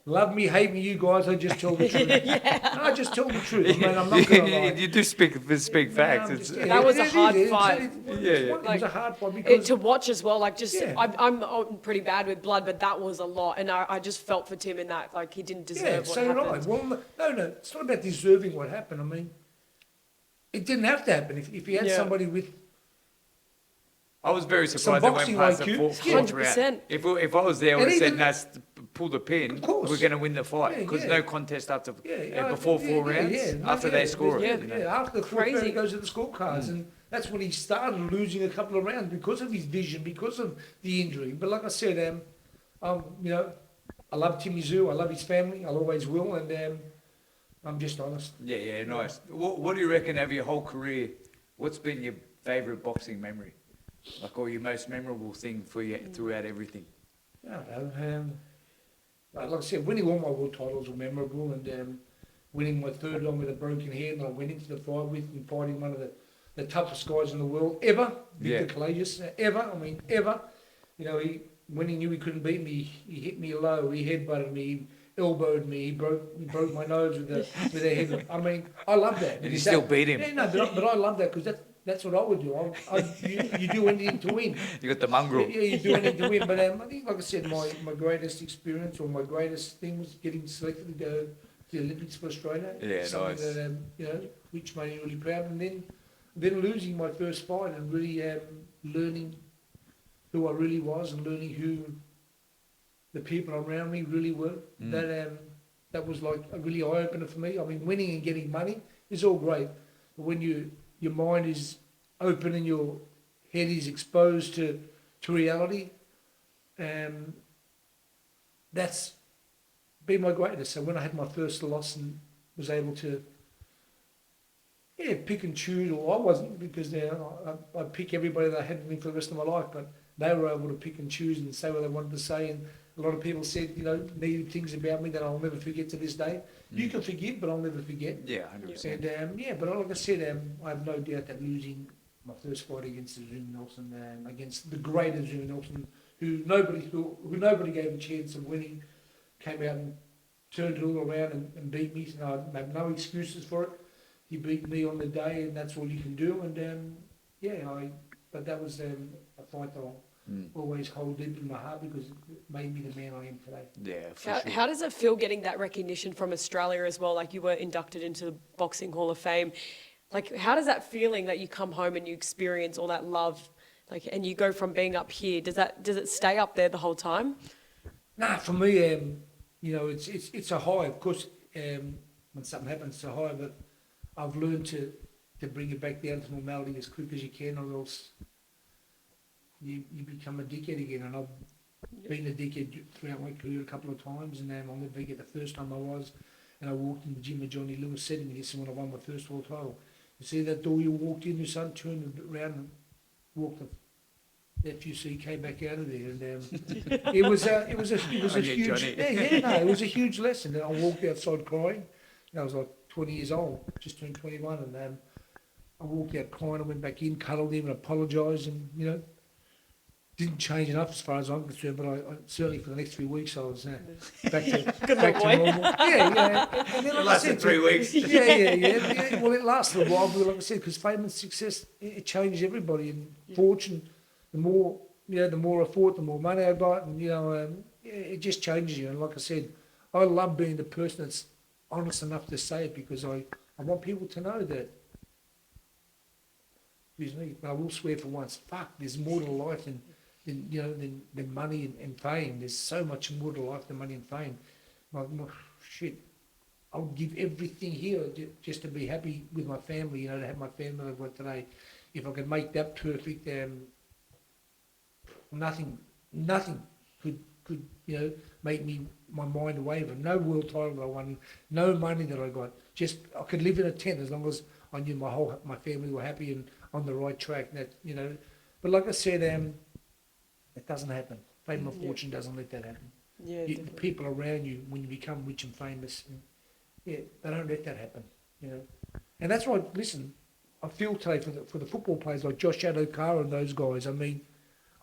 love me, hate me, you guys, I just tell the truth. I just tell the truth. I mean, I'm not going to lie. You do speak facts. It's, That was a hard fight. It was a hard fight It, because to watch as well, like just, Yeah. I'm pretty bad with blood, but that was a lot. And I just felt for Tim in that, like he didn't deserve what so did I. happened. Well, no, it's not about deserving what happened. I mean, it didn't have to happen. If you had Yeah. somebody with I was very some surprised they went boxing past the IQ, fourth yeah. round. 100%. If I was there, I would And have said, even- "No, pull the pin. Of course. We're going to win the fight." Yeah, Because yeah. no contest after before yeah, four rounds. After they score yeah, it. you know. yeah, after the fourth round, Crazy. it goes to the scorecards, and that's when he started losing a couple of rounds because of his vision, because of the injury. But like I said, you know, I love Timmy Zoo. I love his family. I always will, and I'm just honest. Yeah, nice. What do you reckon of your whole career? What's been your favourite boxing memory? Like, or your most memorable thing for you throughout everything? I don't know. Like I said, winning all my world titles were memorable, and winning my third one with a broken hand, I went into the fight with and fighting one of the toughest guys in the world ever, Victor Callejas, ever. I mean, ever. You know, when he knew he couldn't beat me, he hit me low, he headbutted me, he elbowed me, he broke my nose with a head. I mean, I love that. And you still beat him. Yeah, no, but I love that because that's what I would do. You do anything to win. You got the mongrel. Yeah, you do anything to win. But I think, like I said, my greatest experience or my greatest thing was getting selected to go to the Olympics for Australia. Yeah, Something nice. that, you know, which made me really proud. And then losing my first fight and really learning who I really was and learning who the people around me really were. That was like a really eye opener for me. I mean, winning and getting money is all great, but when your mind is open and your head is exposed to reality, that's been my greatest. So when I had my first loss and was able to, pick and choose, or I wasn't, because I pick everybody that I had with me for the rest of my life, but they were able to pick and choose and say what they wanted to say. And a lot of people said, negative things about me that I'll never forget to this day. You can forgive, but I'll never forget. Yeah, 100%. And but like I said, I have no doubt that losing my first fight against Zoom Nelson, against the greater Zoom Nelson, who nobody gave a chance of winning, came out and turned it all around and beat me. So I have no excuses for it. He beat me on the day, and that's all you can do. And but that was a fight that I'll always hold deep in my heart because it made me the man I am today. Yeah, for sure. How does it feel getting that recognition from Australia as well? Like you were inducted into the Boxing Hall of Fame. Like how does that feeling that you come home and you experience all that love, like, and you go from being up here? Does it stay up there the whole time? Nah, for me, it's a high. Of course, when something happens, it's a high. But I've learned to bring it back down to normality as quick as you can, or else you become a dickhead again. And I've been a dickhead throughout my career a couple of times, and I'll never forget the first time I was, and I walked in the gym and Johnny Lewis said to me, this is when I won my first world title. You see that door you walked in, your son turned around and walked the FUCK back out of there, and it was a huge, it was a huge lesson. And I walked outside crying. I was like 20 years old, just turned 21, and I walked out crying. I went back in, cuddled him, and apologised, and didn't change enough as far as I'm concerned. But I certainly for the next 3 weeks I was back to normal. Yeah. And then, It lasted 3 weeks. Yeah. Well, it lasted a while, but like I said, because fame and success it changes everybody, and fortune. The more I fought, the more money I got, and it just changes you. And like I said, I love being the person that's honest enough to say it because I want people to know that. Excuse me, but I will swear for once. Fuck, there's more to life than money and fame. There's so much more to life than money and fame. Shit, I'll give everything here just to be happy with my family. To have my family I've got today. If I could make that perfect, nothing could make me my mind waver. No world title that I won, no money that I got. Just I could live in a tent as long as I knew my family were happy and on the right track. But like I said, it doesn't happen. Fame and fortune doesn't let that happen. Yeah, The definitely. people around you when you become rich and famous. And, yeah, they don't let that happen, you know. And that's why, listen, I feel today for the football players like Josh Adokar and those guys. I mean,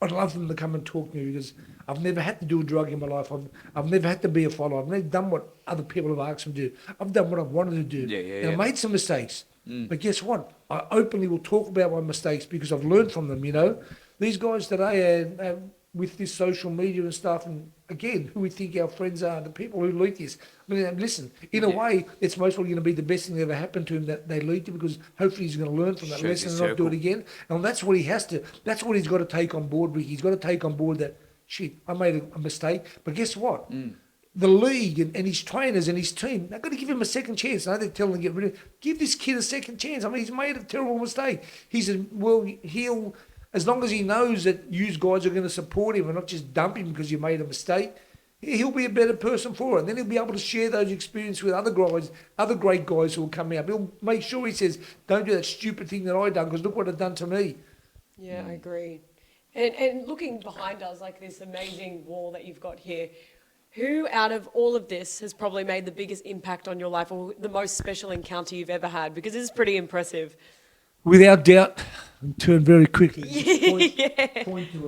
I'd love them to come and talk to me because I've never had to do a drug in my life. I've never had to be a follower. I've never done what other people have asked me to do. I've done what I've wanted to do. Yeah, yeah, And I yeah. made some mistakes. But guess what? I openly will talk about my mistakes because I've learned from them, you know. These guys today, with this social media and stuff, and again, who we think our friends are, the people who lead this. I mean, listen, in a Yeah. way, it's most probably going to be the best thing that ever happened to him that they lead to because hopefully he's going to learn from that Shows lesson his and not do it circle. again. And that's what he has to, that's what he's got to take on board, Ricky. He's got to take on board that, shit, I made a mistake. But guess what? The league and his trainers and his team, they've got to give him a second chance. I know they're telling him to get rid of. Give this kid a second chance. I mean, he's made a terrible mistake. He'll, as long as he knows that you guys are going to support him and not just dump him because you made a mistake, he'll be a better person for it. And then he'll be able to share those experiences with other guys, other great guys who will come out. He'll make sure he says, don't do that stupid thing that I done because look what it done to me. Yeah, I agree. And looking behind us, like this amazing wall that you've got here, who out of all of this has probably made the biggest impact on your life or the most special encounter you've ever had? Because this is pretty impressive. Without doubt, and turn very quickly. Just Yeah. point to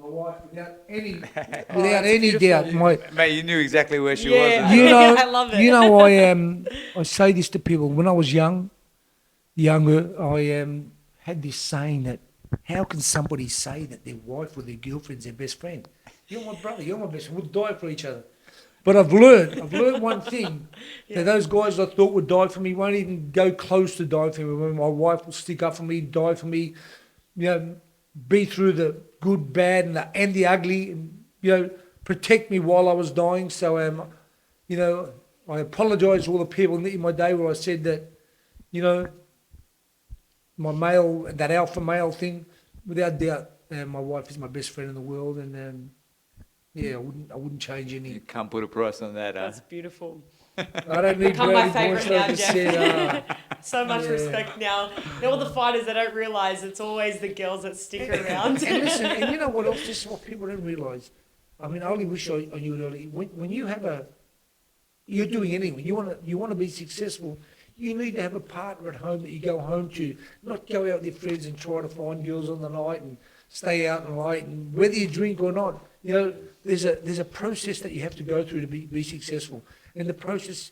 my wife without any, without that's any beautiful. doubt. My, Mate, you knew exactly where she Yeah. was. you know, I love it. you know, I say this to people. When I was younger, I had this saying that, how can somebody say that their wife or their girlfriend's their best friend? You're my brother. You're my best friend. We'll die for each other. But I've learned one thing, that those guys I thought would die for me won't even go close to dying for me. When my wife will stick up for me, die for me, you know, be through the good, bad, and the ugly, and, you know, protect me while I was dying. So, you know, I apologise to all the people in my day where I said that, you know, that alpha male thing, without doubt, my wife is my best friend in the world, and yeah, I wouldn't change You any. can't put a price on that. That's beautiful. I don't need Become my brownie points, favourite like now, I Jeff. said, So much Yeah. respect now. All the fighters, they don't realise it's always the girls that stick around. And listen, and you know what else? This is what people don't realise. I mean, I only wish I knew it early. When you have you're doing anything. You want to be successful. You need to have a partner at home that you go home to, not go out with your friends and try to find girls on the night and stay out and late. And whether you drink or not, you know, there's a process that you have to go through to be successful. And the process,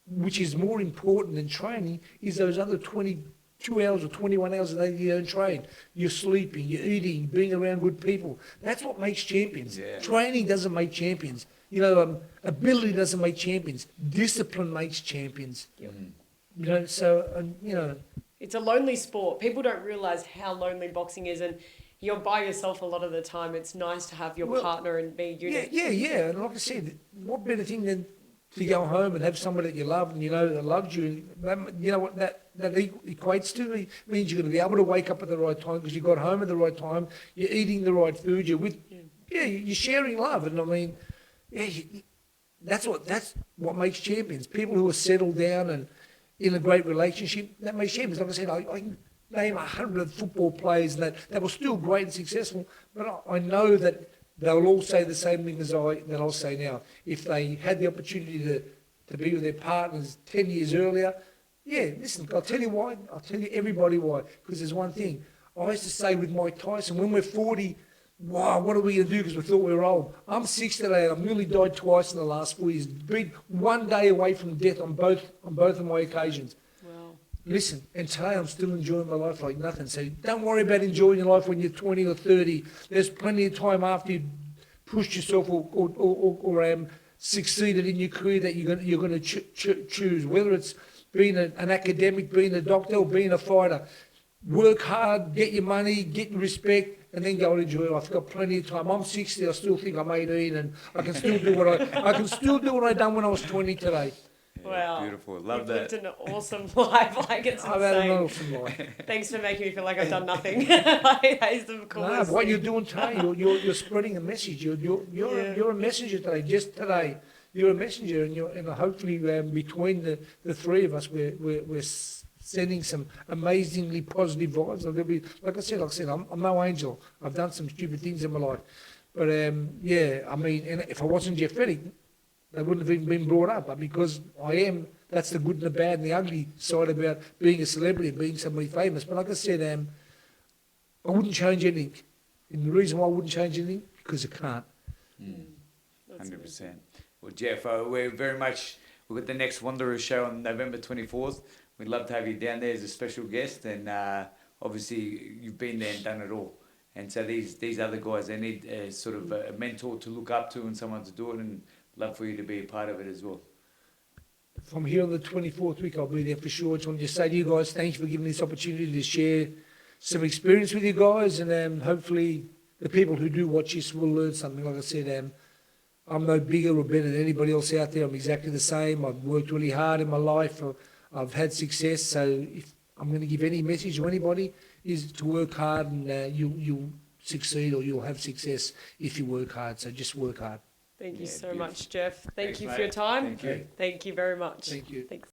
which is more important than training, is those other 22 hours or 21 hours a day you don't train. You're sleeping, you're eating, being around good people. That's what makes champions. Yeah. Training doesn't make champions. You know, ability doesn't make champions. Discipline makes champions. You know, so, you know, It's a lonely sport. People don't realise how lonely boxing is, and you're by yourself a lot of the time. It's nice to have your Well, partner and be unit. yeah. And like I said, what better thing than to go home and have somebody that you love and you know that loves you. You know what that equates to? It means you're going to be able to wake up at the right time because you got home at the right time. You're eating the right food. You're sharing love. And I mean, that's what makes champions. People who are settled down and in a great relationship, that makes champions. Like I said, I can name 100 football players that were still great and successful, but I know that they'll all say the same thing that I'll say now. If they had the opportunity to be with their partners 10 years earlier, yeah, listen, I'll tell you why. I'll tell you everybody why. Because there's one thing. I used to say with Mike Tyson, when we're 40, wow, what are we going to do because we thought we were old? I'm 60 today and I've nearly died twice in the last 4 years. Been one day away from death on both of my occasions. Wow. Listen, and today I'm still enjoying my life like nothing. So don't worry about enjoying your life when you're 20 or 30. There's plenty of time after you've pushed yourself or succeeded in your career that you're going to choose, whether it's being an academic, being a doctor, or being a fighter. Work hard, get your money, get your respect, and then go and enjoy life. I've got plenty of time. I'm 60. I still think I'm 18, and I can still do what I done when I was 20 today. Wow. Beautiful. Love You've that. lived an awesome life. Like, it's I've had an insane. awesome life. Thanks for making me feel like I've done nothing. Like, that is the No, coolest what thing. you're doing today, you're spreading a message. You're a messenger today. Just today, you're a messenger, and hopefully between the three of us, we're sending some amazingly positive vibes. Like I said, I'm no angel. I've done some stupid things in my life, But yeah, I mean, and if I wasn't Jeff Fennech, they wouldn't have even been brought up. But because I am, that's the good and the bad and the ugly side about being a celebrity, being somebody famous. But like I said, I wouldn't change anything. And the reason why I wouldn't change anything, because I can't. 100%. Well, Jeff, we're very much, we've got the next Wanderer show on November 24th. We'd love to have you down there as a special guest. And obviously, you've been there and done it all. And so these other guys, they need sort of a mentor to look up to and someone to do it. And love for you to be a part of it as well. If I'm here on the 24th week, I'll be there for sure. I just want to just say to you guys, thank you for giving me this opportunity to share some experience with you guys. And hopefully, the people who do watch this will learn something. Like I said, I'm no bigger or better than anybody else out there. I'm exactly the same. I've worked really hard in my life. I've had success. So if I'm going to give any message to anybody, is to work hard and you'll succeed or you'll have success if you work hard. So just work hard. Thank you Yeah, so beautiful. much, Jeff. Thank Thanks, you mate. for your time. Thank you. Thank you very much. Thank you. Thanks.